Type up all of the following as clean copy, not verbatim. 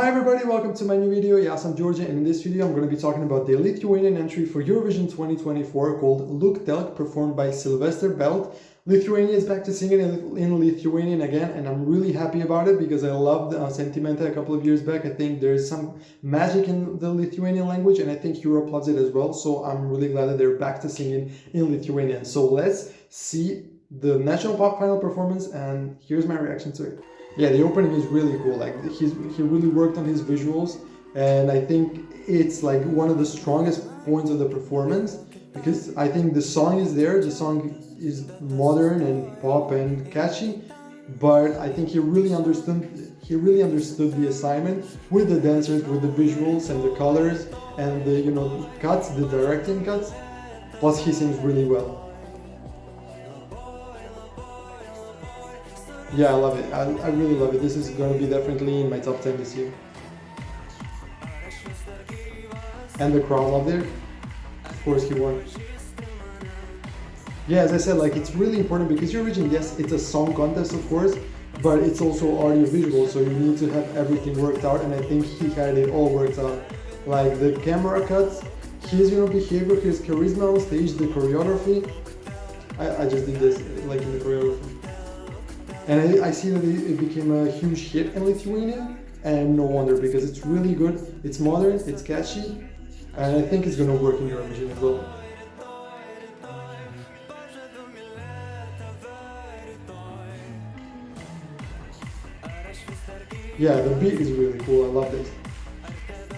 Hi everybody, welcome to my new video. Yes, I'm Georgia, and in this video I'm going to be talking about the Lithuanian entry for Eurovision 2024 called LUKTELK, performed by Silvester. Lithuania is back to singing in Lithuanian again, and I'm really happy about it because I loved Sentimenta a couple of years back. I think there's some magic in the Lithuanian language, and I think Europe loves it as well, so I'm really glad that they're back to singing in Lithuanian. So let's see the National Pop Final performance, and here's my reaction to it. Yeah, the opening is really cool. Like he really worked on his visuals, and I think it's like one of the strongest points of the performance because I think the song is there. The song is modern and pop and catchy, but I think he really understood the assignment with the dancers, with the visuals and the colors and the cuts, the directing cuts. Plus, he sings really well. Yeah, I love it. I really love it. This is going to be definitely in my top 10 this year. And the crowd loved it. Of course, he won. Yeah, as I said, like it's really important because Eurovision, yes, it's a song contest, of course, but it's also audio-visual, so you need to have everything worked out, and I think he had it all worked out. Like the camera cuts, his behavior, his charisma on stage, the choreography. I just did this, like in the choreography. And I see that it became a huge hit in Lithuania, and no wonder, because it's really good, it's modern, it's catchy, and I think it's gonna work in Eurovision as well. Yeah, the beat is really cool, I love this.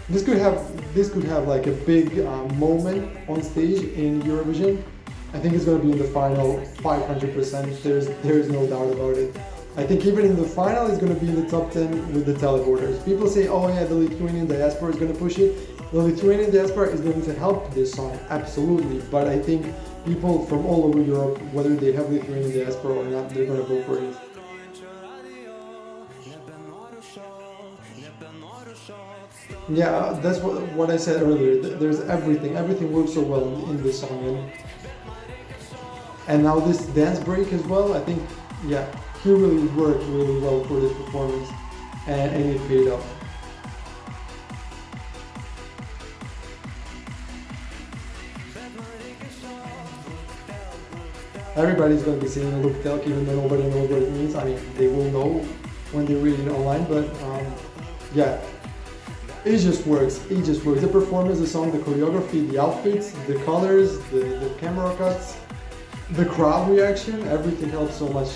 This could have like a big moment on stage in Eurovision. I think it's going to be in the final 500%, there's no doubt about it. I think even in the final it's going to be in the top 10 with the televoters. People say, oh yeah, the Lithuanian diaspora is going to push it. The Lithuanian diaspora is going to help this song, absolutely, but I think people from all over Europe, whether they have Lithuanian diaspora or not, they're going to vote for it. Yeah, that's what I said earlier. There's everything works so well in this song. And now this dance break as well, I think, yeah, he really worked really well for this performance, and it paid off. Everybody's going to be singing LUKTELK even though nobody knows what it means. I mean, they will know when they read it online, but yeah, it just works. The performance, the song, the choreography, the outfits, the colors, the camera cuts, the crowd reaction, everything helps so much.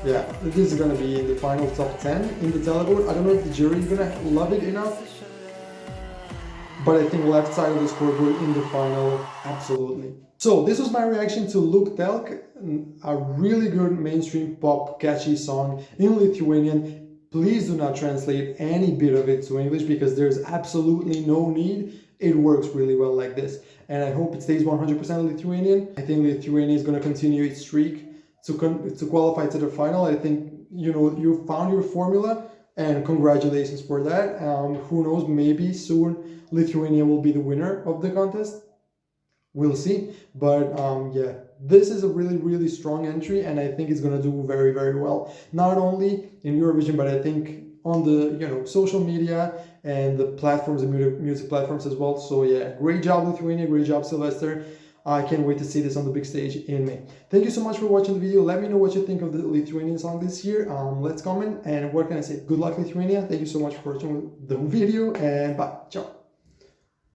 Yeah, this is gonna be in the final top 10 in the televote. I don't know if the jury is gonna love it enough, but I think left side of the scoreboard in the final, absolutely. So this was my reaction to LUKTELK, a really good mainstream pop catchy song in Lithuanian. Please do not translate any bit of it to English because there's absolutely no need. It works really well like this, and I hope it stays 100% Lithuanian. I think Lithuania is going to continue its streak to qualify to the final. I think you found your formula, and congratulations for that. Who knows, maybe soon Lithuania will be the winner of the contest. We'll see, but yeah, this is a really strong entry, and I think it's going to do very well, not only in Eurovision, but I think on the social media and the platforms, and music platforms as well. So yeah, great job Lithuania, great job Silvester. I can't wait to see this on the big stage in May. Thank you so much for watching the video. Let me know what you think of the Lithuanian song this year. Let's comment, and what can I say? Good luck Lithuania. Thank you so much for watching the video, and bye. Ciao.